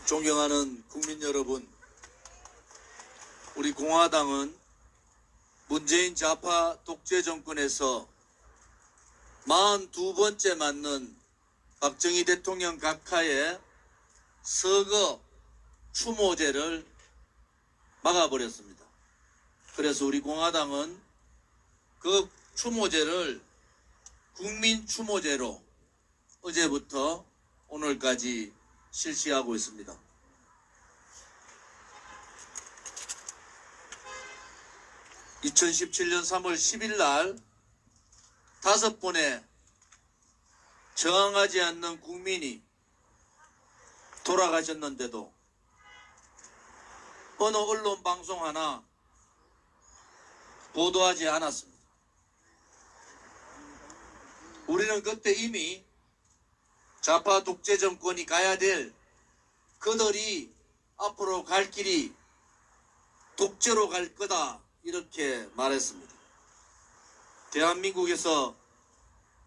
존경하는 국민 여러분, 우리 공화당은 문재인 좌파 독재 정권에서 42번째 맞는 박정희 대통령 각하의 서거 추모제를 막아버렸습니다. 그래서 우리 공화당은 그 추모제를 국민 추모제로 어제부터 오늘까지 실시하고 있습니다. (2017년 3월 10일) 날 5번의 저항하지 않는 국민이 돌아가셨는데도 어느 언론 방송 하나 보도하지 않았습니다. 우리는 그때 이미 좌파 독재 정권이 가야 될 그들이 앞으로 갈 길이 독재로 갈 거다 이렇게 말했습니다. 대한민국에서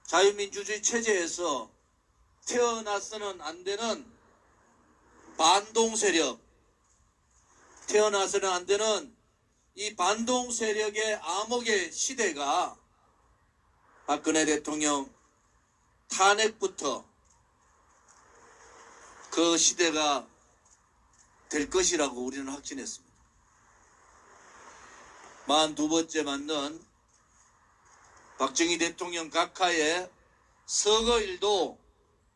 자유민주주의 체제에서 태어나서는 안 되는 반동 세력, 태어나서는 안 되는 이 반동 세력의 암흑의 시대가 박근혜 대통령 탄핵부터 그 시대가 될 것이라고 우리는 확신했습니다. 42번째 맞는 박정희 대통령 각하의 서거일도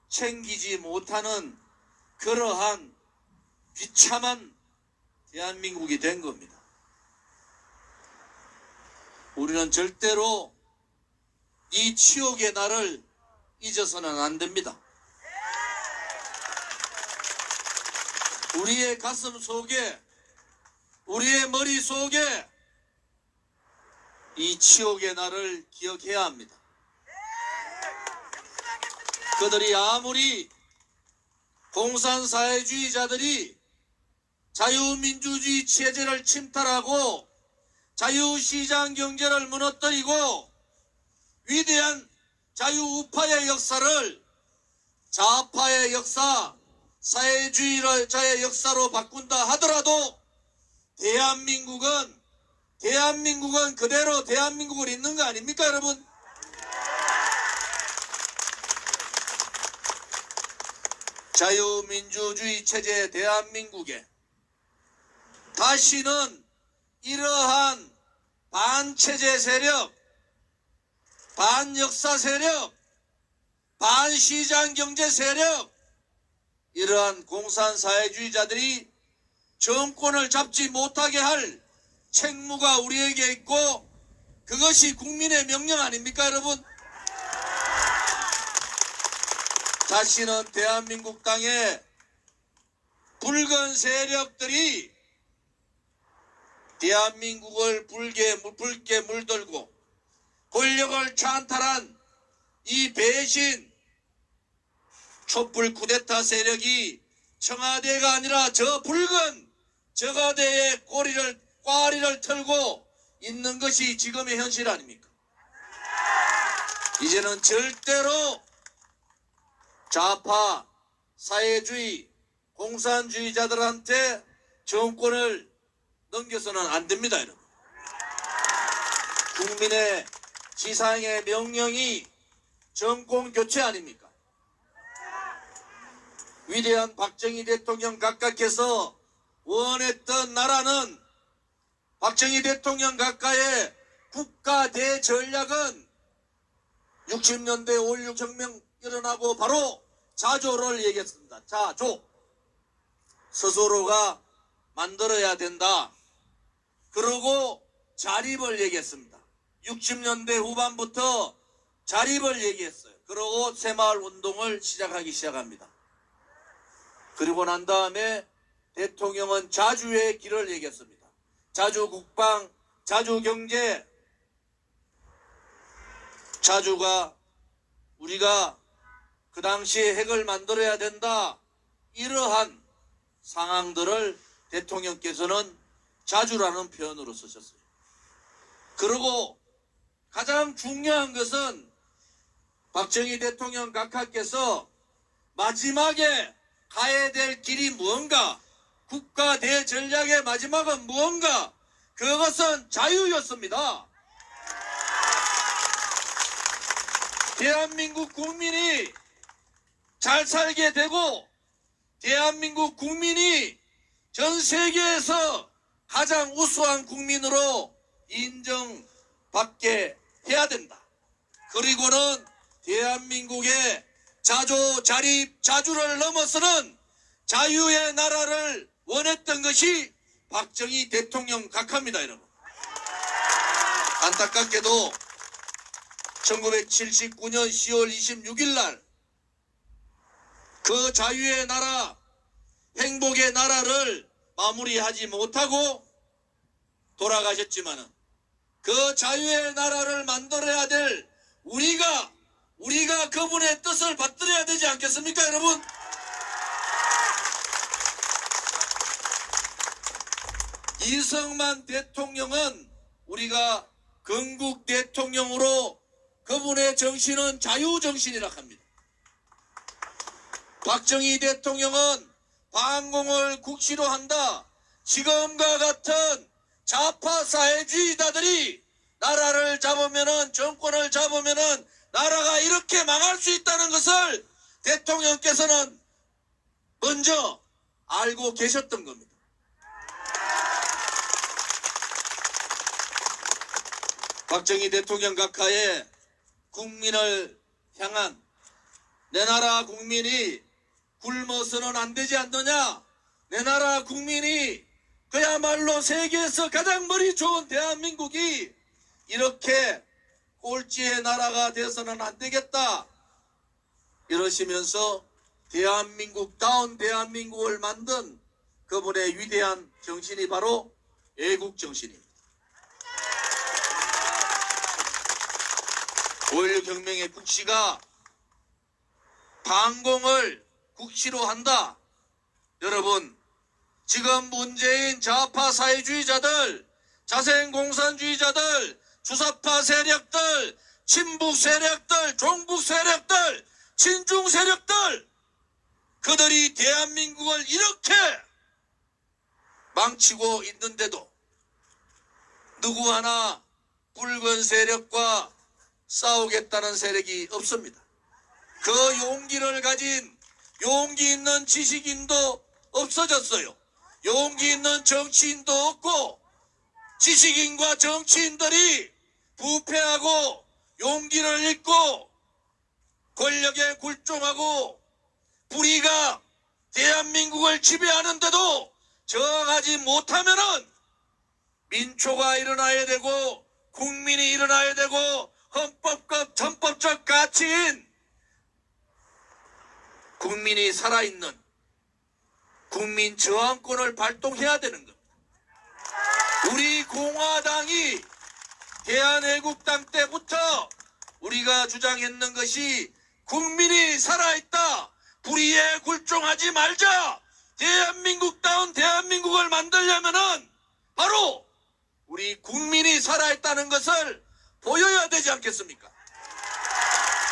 챙기지 못하는 그러한 비참한 대한민국이 된 겁니다. 우리는 절대로 이 치욕의 날을 잊어서는 안 됩니다. 우리의 가슴 속에, 우리의 머리 속에 이 치욕의 날을 기억해야 합니다. 그들이 아무리 공산사회주의자들이 자유민주주의 체제를 침탈하고 자유시장 경제를 무너뜨리고 위대한 자유우파의 역사를 좌파의 역사, 사회주의자의 역사로 바꾼다 하더라도 대한민국은 그대로 대한민국을 잇는 거 아닙니까, 여러분? 자유민주주의 체제 대한민국에 다시는 이러한 반체제 세력, 반역사 세력, 반시장 경제 세력, 이러한 공산사회주의자들이 정권을 잡지 못하게 할 책무가 우리에게 있고 그것이 국민의 명령 아닙니까, 여러분? 다시는 대한민국 땅에 붉은 세력들이 대한민국을 붉게 물들고 권력을 찬탈한 이 배신 촛불 쿠데타 세력이 청와대가 아니라 저 붉은 저가대의 꽈리를 털고 있는 것이 지금의 현실 아닙니까? 이제는 절대로 좌파, 사회주의, 공산주의자들한테 정권을 넘겨서는 안 됩니다, 여러분. 국민의 지상의 명령이 정권 교체 아닙니까? 위대한 박정희 대통령 각하께서 원했던 나라는 박정희 대통령 각하의 국가 대전략은 60년대 5.16 혁명 일어나고 바로 자조를 얘기했습니다. 자조. 스스로가 만들어야 된다. 그리고 자립을 얘기했습니다. 60년대 후반부터 자립을 얘기했어요. 그리고 새마을 운동을 시작합니다. 그리고 난 다음에 대통령은 자주의 길을 얘기했습니다. 자주 국방, 자주 경제, 자주가 우리가 그 당시에 핵을 만들어야 된다. 이러한 상황들을 대통령께서는 자주라는 표현으로 쓰셨어요. 그리고 가장 중요한 것은 박정희 대통령 각하께서 마지막에 가야 될 길이 무언가? 국가 대전략의 마지막은 무언가? 그것은 자유였습니다. 대한민국 국민이 잘 살게 되고 대한민국 국민이 전 세계에서 가장 우수한 국민으로 인정받게 해야 된다. 그리고는 대한민국의 자조, 자립, 자주를 넘어서는 자유의 나라를 원했던 것이 박정희 대통령 각하입니다, 여러분. 안타깝게도 1979년 10월 26일 날 그 자유의 나라, 행복의 나라를 마무리하지 못하고 돌아가셨지만은 그 자유의 나라를 만들어야 될 우리가 그분의 뜻을 받들어야 되지 않겠습니까, 여러분? 이승만 대통령은 우리가 건국 대통령으로 그분의 정신은 자유정신이라 합니다. 박정희 대통령은 반공을 국시로 한다. 지금과 같은 좌파 사회주의자들이 나라를 잡으면은, 정권을 잡으면은 나라가 이렇게 망할 수 있다는 것을 대통령께서는 먼저 알고 계셨던 겁니다. 박정희 대통령 각하의 국민을 향한 내 나라 국민이 굶어서는 안 되지 않느냐? 내 나라 국민이 그야말로 세계에서 가장 머리 좋은 대한민국이 이렇게 꼴찌의 나라가 돼서는 안 되겠다. 이러시면서 대한민국다운 대한민국을 만든 그분의 위대한 정신이 바로 애국정신입니다. 5.16 혁명의 국시가 반공을 국시로 한다. 여러분, 지금 문재인 좌파 사회주의자들, 자생공산주의자들, 주사파 세력들, 친북 세력들, 종북 세력들, 친중 세력들, 그들이 대한민국을 이렇게 망치고 있는데도 누구 하나 붉은 세력과 싸우겠다는 세력이 없습니다. 그 용기를 가진 용기 있는 지식인도 없어졌어요. 용기 있는 정치인도 없고 지식인과 정치인들이 부패하고 용기를 잃고 권력에 굴종하고 불의가 대한민국을 지배하는데도 저항하지 못하면은 민초가 일어나야 되고 국민이 일어나야 되고 헌법과 전법적 가치인 국민이 살아있는 국민 저항권을 발동해야 되는 겁니다. 우리 공화당이 대한애국당 때부터 우리가 주장했는 것이 국민이 살아있다. 불의에 굴종하지 말자. 대한민국다운 대한민국을 만들려면은 바로 우리 국민이 살아있다는 것을 보여야 되지 않겠습니까?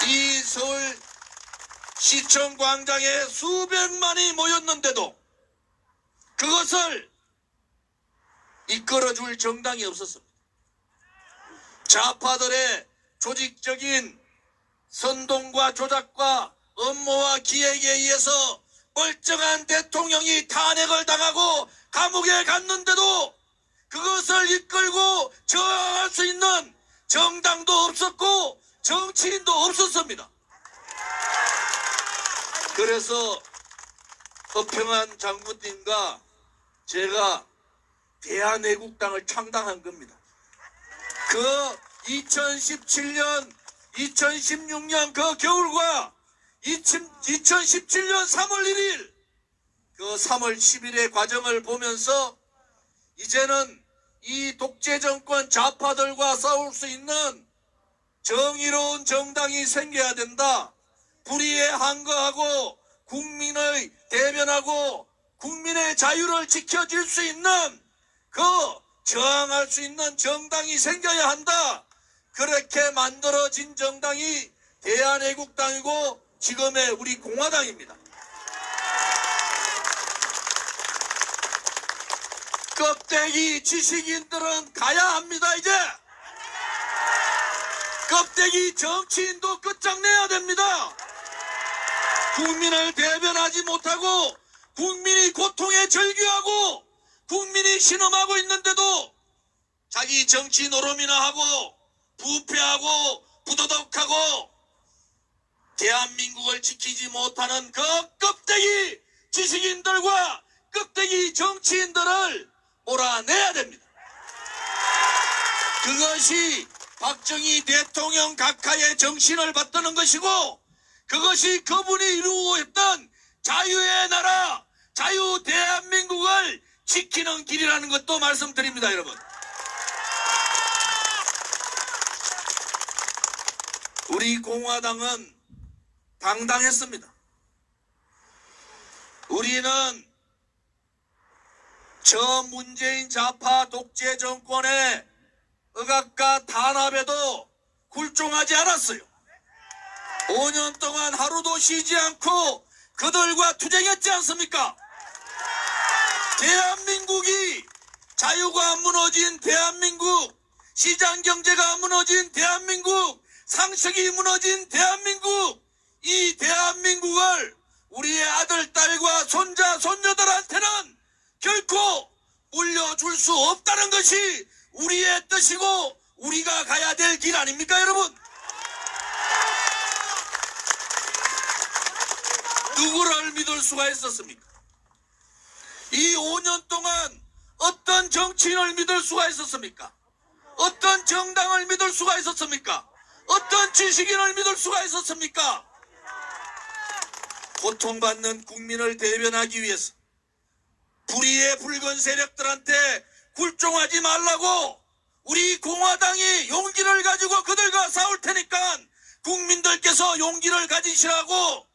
이 서울 시청 광장에 수백만이 모였는데도 그것을 이끌어줄 정당이 없었습니다. 좌파들의 조직적인 선동과 조작과 음모와 기획에 의해서 멀쩡한 대통령이 탄핵을 당하고 감옥에 갔는데도 그것을 이끌고 저항할 수 있는 정당도 없었고 정치인도 없었습니다. 그래서 허평한 장군님과 제가 대한애국당을 창당한 겁니다. 그 2017년, 2016년 그 겨울과 2017년 3월 1일 그 3월 10일의 과정을 보면서 이제는 이 독재정권 좌파들과 싸울 수 있는 정의로운 정당이 생겨야 된다. 불의에 항거하고 국민의 대변하고 국민의 자유를 지켜줄 수 있는 그 저항할 수 있는 정당이 생겨야 한다. 그렇게 만들어진 정당이 대한애국당이고 지금의 우리 공화당입니다. 껍데기 지식인들은 가야 합니다. 이제 껍데기 정치인도 끝장내야 됩니다. 국민을 대변하지 못하고 국민이 고통에 절규하고 국민이 신음하고 있는데도 자기 정치 노름이나 하고 부패하고 부도덕하고 대한민국을 지키지 못하는 그 껍데기 지식인들과 껍데기 정치인들을 몰아내야 됩니다. 그것이 박정희 대통령 각하의 정신을 받드는 것이고 그것이 그분이 이루고 했던 자유의 나라, 자유 대한민국을 지키는 길이라는 것도 말씀드립니다, 여러분. 우리 공화당은 당당했습니다. 우리는 저 문재인 좌파 독재 정권의 억압과 탄압에도 굴종하지 않았어요. 5년 동안 하루도 쉬지 않고 그들과 투쟁했지 않습니까? 대한민국이 자유가 무너진 대한민국, 시장경제가 무너진 대한민국, 상식이 무너진 대한민국, 이 대한민국을 우리의 아들, 딸과 손자, 손녀들한테는 결코 물려줄 수 없다는 것이 우리의 뜻이고 우리가 가야 될 길 아닙니까, 여러분? 누구를 믿을 수가 있었습니까? 이 5년 동안 어떤 정치인을 믿을 수가 있었습니까? 어떤 정당을 믿을 수가 있었습니까? 어떤 지식인을 믿을 수가 있었습니까? 고통받는 국민을 대변하기 위해서 불의의 붉은 세력들한테 굴종하지 말라고 우리 공화당이 용기를 가지고 그들과 싸울 테니까 국민들께서 용기를 가지시라고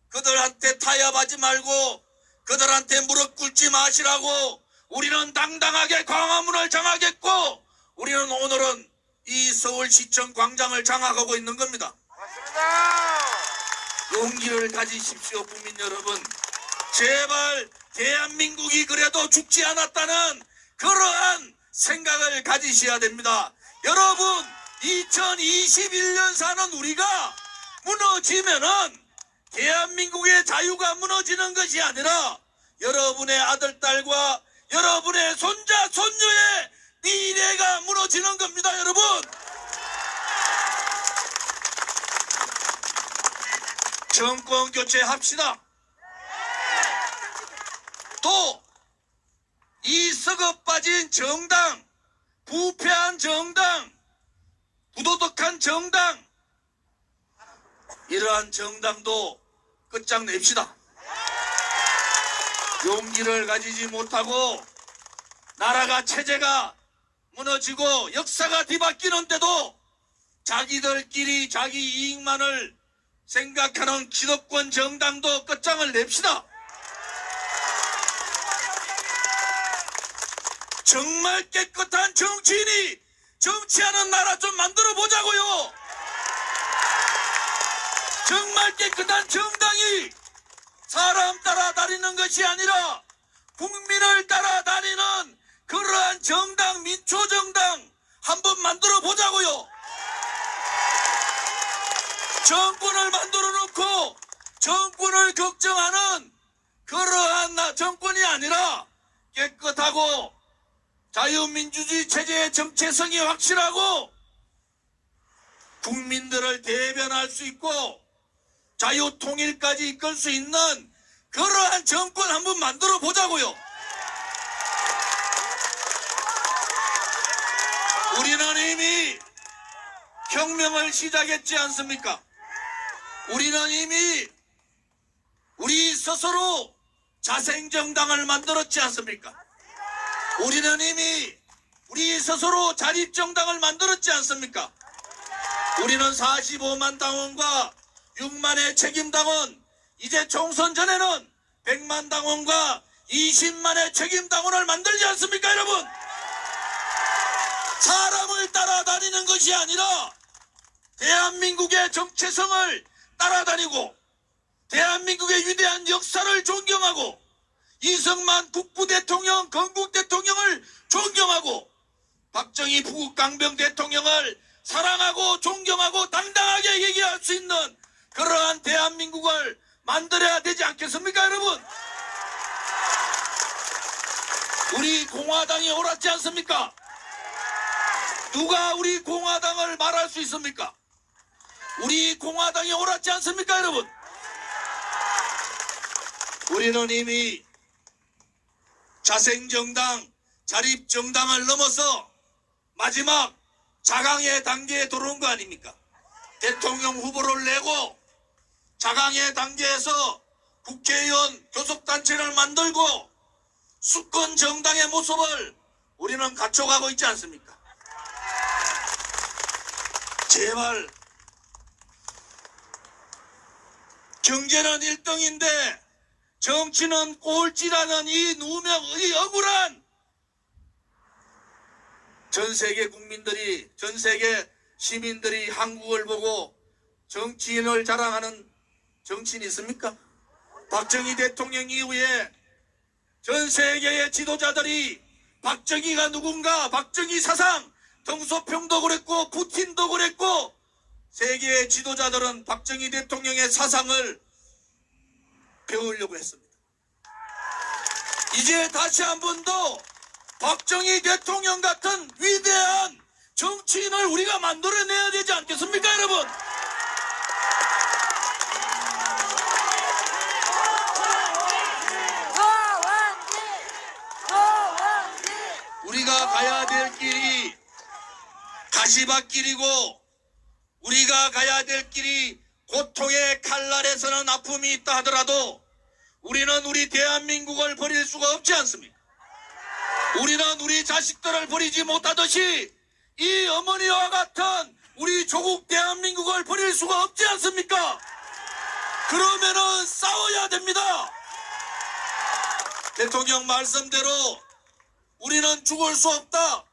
그들한테 타협하지 말고 그들한테 무릎 꿇지 마시라고 우리는 당당하게 광화문을 장악했고 우리는 오늘은 이 서울시청 광장을 장악하고 있는 겁니다. 맞습니다. 용기를 가지십시오, 국민 여러분. 제발 대한민국이 그래도 죽지 않았다는 그러한 생각을 가지셔야 됩니다. 여러분, 2021년 사는 우리가 무너지면은 대한민국의 자유가 무너지는 것이 아니라 여러분의 아들, 딸과 여러분의 손자, 손녀의 미래가 무너지는 겁니다, 여러분. 정권 교체합시다. 또 이 썩어 빠진 정당, 부패한 정당, 부도덕한 정당, 이러한 정당도 끝장냅시다. 용기를 가지지 못하고 나라가 체제가 무너지고 역사가 뒤바뀌는데도 자기들끼리 자기 이익만을 생각하는 기득권 정당도 끝장을 냅시다. 정말 깨끗한 정치인이 정치하는 나라 좀 만들어 보자고요. 정말 깨끗한 정당이 사람 따라다니는 것이 아니라 국민을 따라다니는 그러한 정당, 민초정당 한번 만들어 보자고요. 정권을 만들어 놓고 정권을 걱정하는 그러한 정권이 아니라 깨끗하고 자유민주주의 체제의 정체성이 확실하고 국민들을 대변할 수 있고 자유통일까지 이끌 수 있는 그러한 정권 한번 만들어 보자고요. 우리는 이미 혁명을 시작했지 않습니까? 우리는 이미 우리 스스로 자생정당을 만들었지 않습니까? 우리는 이미 우리 스스로 자립정당을 만들었지 않습니까? 우리는 45만 당원과 6만의 책임당원, 이제 총선 전에는 100만 당원과 20만의 책임당원을 만들지 않습니까, 여러분? 사람을 따라다니는 것이 아니라 대한민국의 정체성을 따라다니고 대한민국의 위대한 역사를 존경하고 이승만 국부 대통령, 건국 대통령을 존경하고 박정희 부국강병 대통령을 사랑하고 존경하고 당당하게 얘기할 수 있는 그러한 대한민국을 만들어야 되지 않겠습니까, 여러분? 우리 공화당이 옳았지 않습니까? 누가 우리 공화당을 말할 수 있습니까? 우리 공화당이 옳았지 않습니까, 여러분? 우리는 이미 자생정당, 자립정당을 넘어서 마지막 자강의 단계에 들어온 거 아닙니까? 대통령 후보를 내고 자강의 단계에서 국회의원 교섭단체를 만들고 수권 정당의 모습을 우리는 갖춰가고 있지 않습니까? 제발 경제는 1등인데 정치는 꼴찌라는 이 누명, 이 억울한 전 세계 국민들이, 전 세계 시민들이 한국을 보고 정치인을 자랑하는 정치인이 있습니까? 박정희 대통령 이후에 전 세계의 지도자들이 박정희가 누군가, 박정희 사상, 덩소평도 그랬고 푸틴도 그랬고 세계의 지도자들은 박정희 대통령의 사상을 배우려고 했습니다. 이제 다시 한 번 더 박정희 대통령 같은 위대한 정치인을 우리가 만들어내야 되지 않겠습니까, 여러분? 우리가 가야 될 길이 가시밭길이고 우리가 가야 될 길이 고통의 칼날에서는 아픔이 있다 하더라도 우리는 우리 대한민국을 버릴 수가 없지 않습니까? 우리는 우리 자식들을 버리지 못하듯이 이 어머니와 같은 우리 조국 대한민국을 버릴 수가 없지 않습니까? 그러면은 싸워야 됩니다. 대통령 말씀대로 우리는 죽을 수 없다.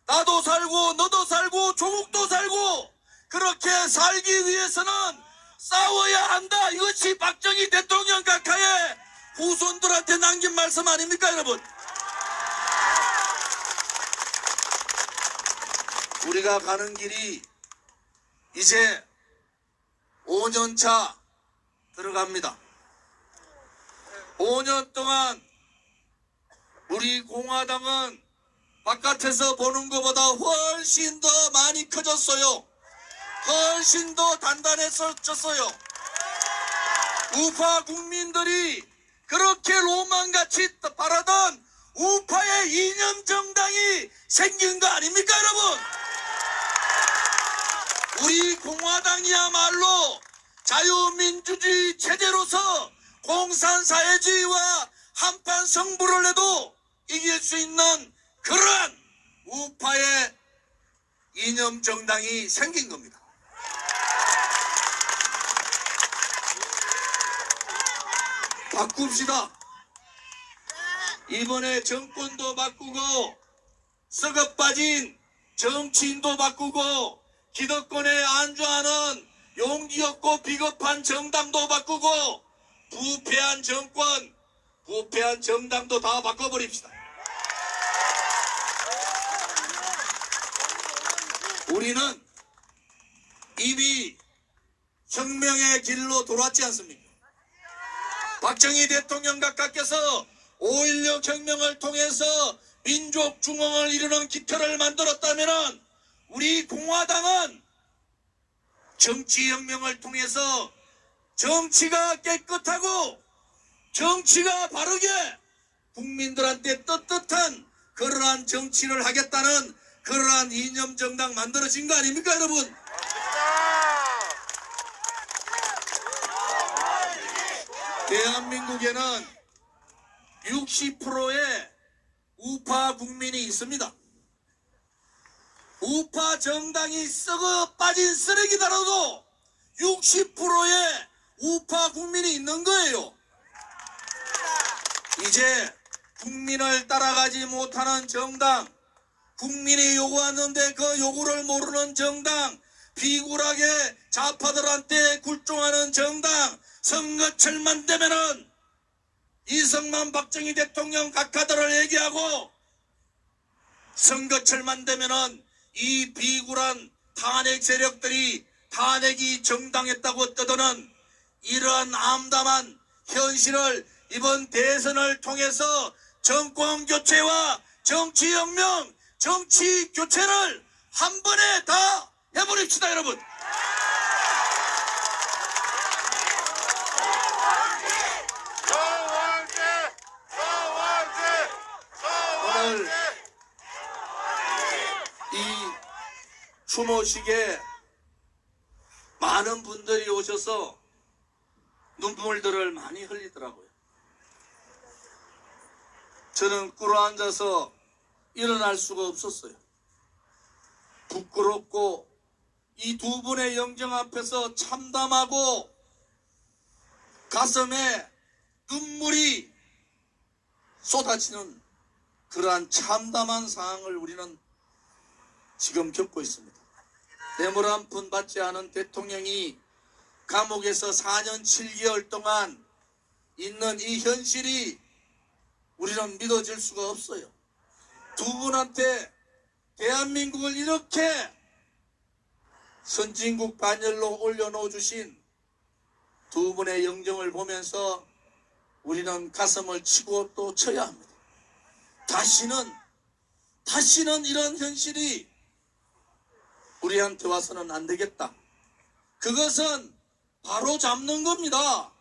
나도 살고 너도 살고 조국도 살고 그렇게 살기 위해서는 싸워야 한다. 이것이 박정희 대통령 각하의 후손들한테 남긴 말씀 아닙니까, 여러분? 우리가 가는 길이 이제 5년차 들어갑니다. 5년 동안 우리 공화당은 바깥에서 보는 것보다 훨씬 더 많이 커졌어요. 훨씬 더 단단해졌어요. 우파 국민들이 그렇게 로망같이 바라던 우파의 이념 정당이 생긴 거 아닙니까, 여러분? 우리 공화당이야말로 자유민주주의 체제로서 공산사회주의와 한판 승부를 해도 이길 수 있는 그러한 우파의 이념 정당이 생긴 겁니다. 바꿉시다. 이번에 정권도 바꾸고 썩어 빠진 정치인도 바꾸고 기득권에 안주하는 용기 없고 비겁한 정당도 바꾸고 부패한 정권, 부패한 정당도 다 바꿔버립시다. 우리는 이미 혁명의 길로 돌아왔지 않습니까? 박정희 대통령 각하께서 5.16 혁명을 통해서 민족 중흥을 이루는 기틀을 만들었다면 우리 공화당은 정치혁명을 통해서 정치가 깨끗하고 정치가 바르게 국민들한테 떳떳한 그러한 정치를 하겠다는 그러한 이념정당 만들어진 거 아닙니까, 여러분? 대한민국에는 60%의 우파 국민이 있습니다. 우파 정당이 썩어 빠진 쓰레기더라도 60%의 우파 국민이 있는 거예요. 이제 국민을 따라가지 못하는 정당, 국민이 요구하는데 그 요구를 모르는 정당, 비굴하게 좌파들한테 굴종하는 정당, 선거철만 되면은 이승만 박정희 대통령 각하들을 얘기하고 선거철만 되면은 이 비굴한 탄핵 세력들이 탄핵이 정당했다고 떠드는 이러한 암담한 현실을 이번 대선을 통해서 정권 교체와 정치혁명, 정치 교체를 한 번에 다 해버립시다, 여러분. 오늘 이 추모식에 많은 분들이 오셔서 눈물들을 많이 흘리더라고요. 저는 꿇어앉아서 일어날 수가 없었어요. 부끄럽고 이 두 분의 영정 앞에서 참담하고 가슴에 눈물이 쏟아지는 그러한 참담한 상황을 우리는 지금 겪고 있습니다. 뇌물 한 푼 받지 않은 대통령이 감옥에서 4년 7개월 동안 있는 이 현실이 우리는 믿어질 수가 없어요. 두 분한테 대한민국을 이렇게 선진국 반열로 올려놓아 주신 두 분의 영정을 보면서 우리는 가슴을 치고 또 쳐야 합니다. 다시는 이런 현실이 우리한테 와서는 안 되겠다. 그것은 바로 잡는 겁니다.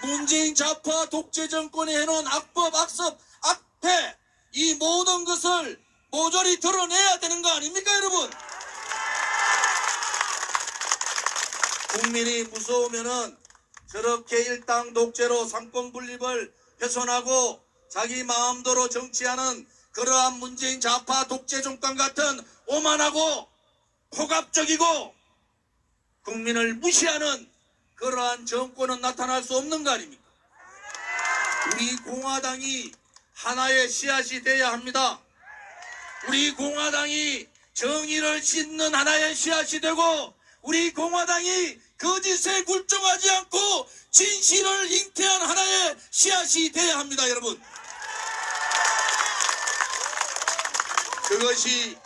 문재인 좌파 독재 정권이 해놓은 악법, 악습, 악패 이 모든 것을 모조리 드러내야 되는 거 아닙니까, 여러분? 국민이 무서우면은 저렇게 일당 독재로 상권 분립을 훼손하고 자기 마음대로 정치하는 그러한 문재인 좌파 독재 정권 같은 오만하고 폭압적이고 국민을 무시하는 그러한 정권은 나타날 수 없는 거 아닙니까? 우리 공화당이 하나의 씨앗이 돼야 합니다. 우리 공화당이 정의를 싣는 하나의 씨앗이 되고 우리 공화당이 거짓에 굴종하지 않고 진실을 잉태한 하나의 씨앗이 돼야 합니다, 여러분. 그것이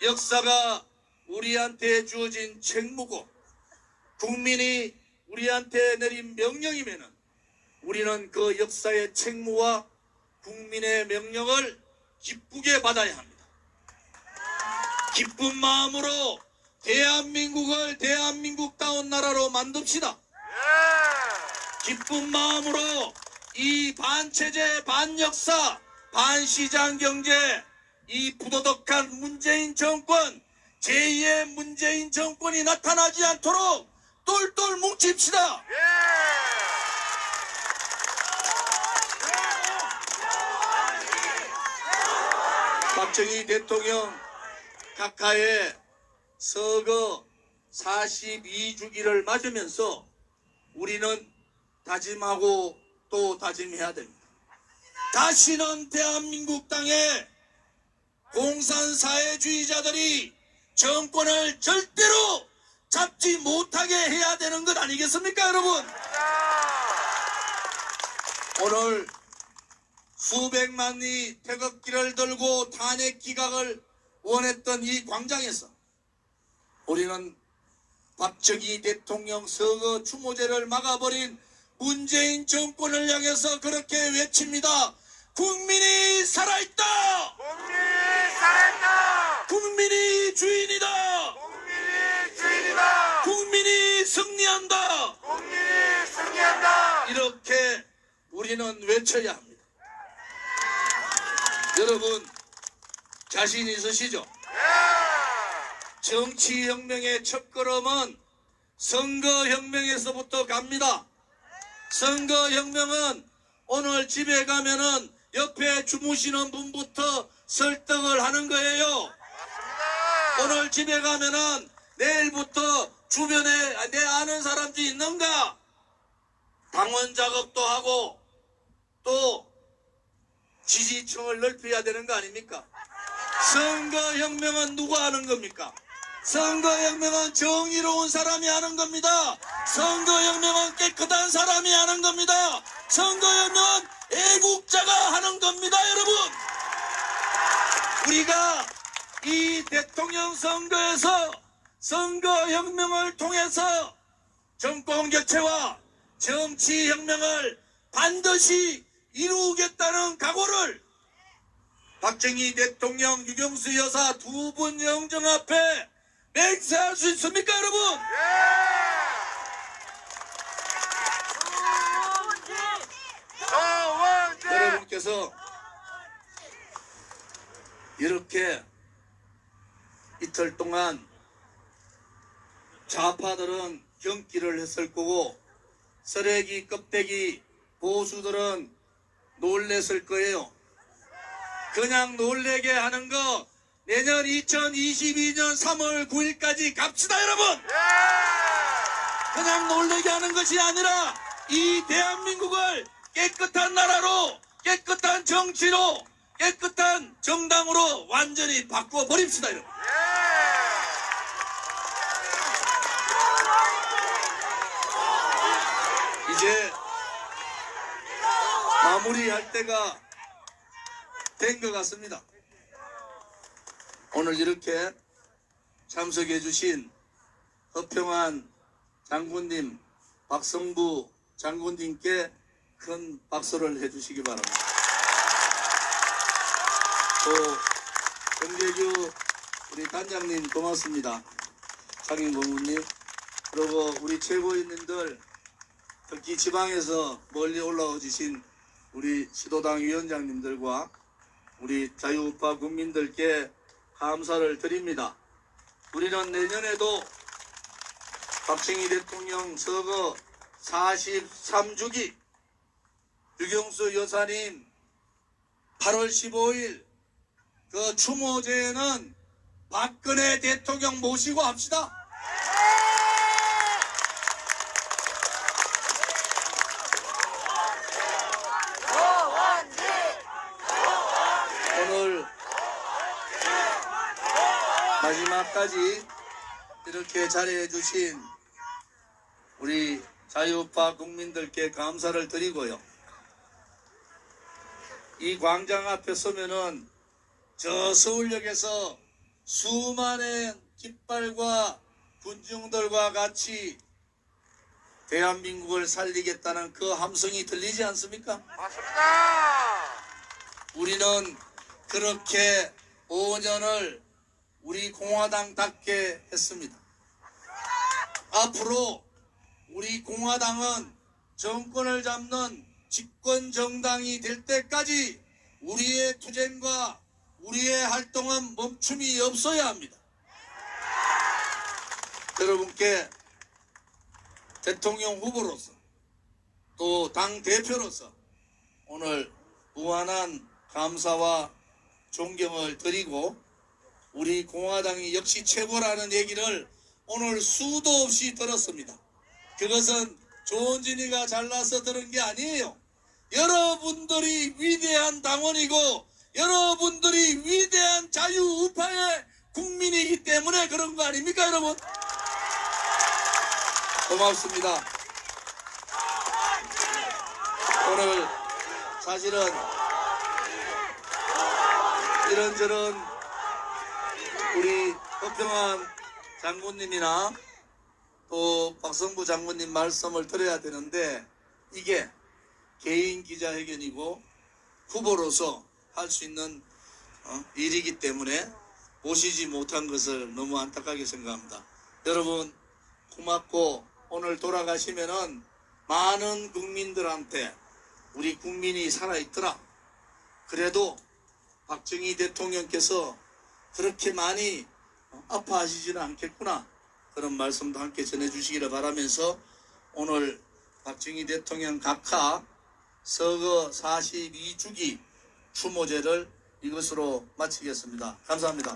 역사가 우리한테 주어진 책무고 국민이 우리한테 내린 명령이면은 우리는 그 역사의 책무와 국민의 명령을 기쁘게 받아야 합니다. 기쁜 마음으로 대한민국을 대한민국다운 나라로 만듭시다. 기쁜 마음으로 이 반체제, 반역사, 반시장 경제, 이 부도덕한 문재인 정권, 제2의 문재인 정권이 나타나지 않도록 똘똘 뭉칩시다. 박정희 대통령 각하의 서거 42주기를 맞으면서 우리는 다짐하고 또 다짐해야 됩니다. 다시는 대한민국 땅에 공산사회주의자들이 정권을 절대로 잡지 못하게 해야 되는 것 아니겠습니까, 여러분? 오늘 수백만이 태극기를 들고 탄핵 기각을 원했던 이 광장에서 우리는 박정희 대통령 서거 추모제를 막아버린 문재인 정권을 향해서 그렇게 외칩니다. 국민이 살아있다! 국민이 살아있다! 국민이 주인이다! 국민이 주인이다! 국민이 승리한다! 국민이 승리한다! 이렇게 우리는 외쳐야 합니다. 여러분 자신 있으시죠? 정치혁명의 첫걸음은 선거혁명에서부터 갑니다. 선거혁명은 오늘 집에 가면은 옆에 주무시는 분부터 설득을 하는 거예요. 오늘 집에 가면은 내일부터 주변에 내 아는 사람들이 있는가? 당원 작업도 하고 또 지지층을 넓혀야 되는 거 아닙니까? 선거혁명은 누가 하는 겁니까? 선거혁명은 정의로운 사람이 하는 겁니다. 선거혁명은 깨끗한 사람이 하는 겁니다. 선거혁명은 애국자가 하는 겁니다, 여러분. 우리가 이 대통령 선거에서 선거혁명을 통해서 정권 교체와 정치혁명을 반드시 이루겠다는 각오를 박정희 대통령, 유경수 여사 두 분 영정 앞에 맹세할 수 있습니까, 여러분? 서원진! 여러분께서 이렇게 이틀 동안 좌파들은 경기를 했을 거고 쓰레기 껍데기 보수들은 놀랬을 거예요. 그냥 놀래게 하는 거 내년 2022년 3월 9일까지 갑시다, 여러분. 그냥 놀래게 하는 것이 아니라 이 대한민국을 깨끗한 나라로, 깨끗한 정치로, 깨끗한 정당으로 완전히 바꾸어 버립시다, 여러분. 이제 마무리할 때가 된 것 같습니다. 오늘 이렇게 참석해 주신 허평한 장군님, 박성부 장군님께 큰 박수를 해 주시기 바랍니다. 또 정재규 우리 단장님 고맙습니다. 상임고문님, 그리고 우리 최고위원님들, 특히 지방에서 멀리 올라와 주신 우리 시도당 위원장님들과 우리 자유우파 국민들께 감사를 드립니다. 우리는 내년에도 박정희 대통령 서거 43주기, 유경수 여사님 8월 15일 그 추모제에는 박근혜 대통령 모시고 합시다. 오늘 마지막까지 이렇게 자리해 주신 우리 자유우파 국민들께 감사를 드리고요. 이 광장 앞에 서면은 저 서울역에서 수많은 깃발과 군중들과 같이 대한민국을 살리겠다는 그 함성이 들리지 않습니까? 맞습니다. 우리는 그렇게 5년을 우리 공화당답게 했습니다. 앞으로 우리 공화당은 정권을 잡는 집권 정당이 될 때까지 우리의 투쟁과 우리의 활동은 멈춤이 없어야 합니다. 여러분께 대통령 후보로서 또 당 대표로서 오늘 무한한 감사와 존경을 드리고, 우리 공화당이 역시 최고라는 얘기를 오늘 수도 없이 들었습니다. 그것은 조은진이가 잘나서 들은 게 아니에요. 여러분들이 위대한 당원이고 여러분들이 위대한 자유우파의 국민이기 때문에 그런 거 아닙니까, 여러분? 고맙습니다. 오늘 사실은 이런저런 우리 허평한 장군님이나 또 박성부 장군님 말씀을 드려야 되는데, 이게 개인 기자회견이고 후보로서 할 수 있는 일이기 때문에 모시지 못한 것을 너무 안타깝게 생각합니다. 여러분 고맙고, 오늘 돌아가시면은 많은 국민들한테 우리 국민이 살아있더라, 그래도 박정희 대통령께서 그렇게 많이 아파하시지는 않겠구나, 그런 말씀도 함께 전해주시기를 바라면서 오늘 박정희 대통령 각하 서거 42주기 추모제를 이것으로 마치겠습니다. 감사합니다.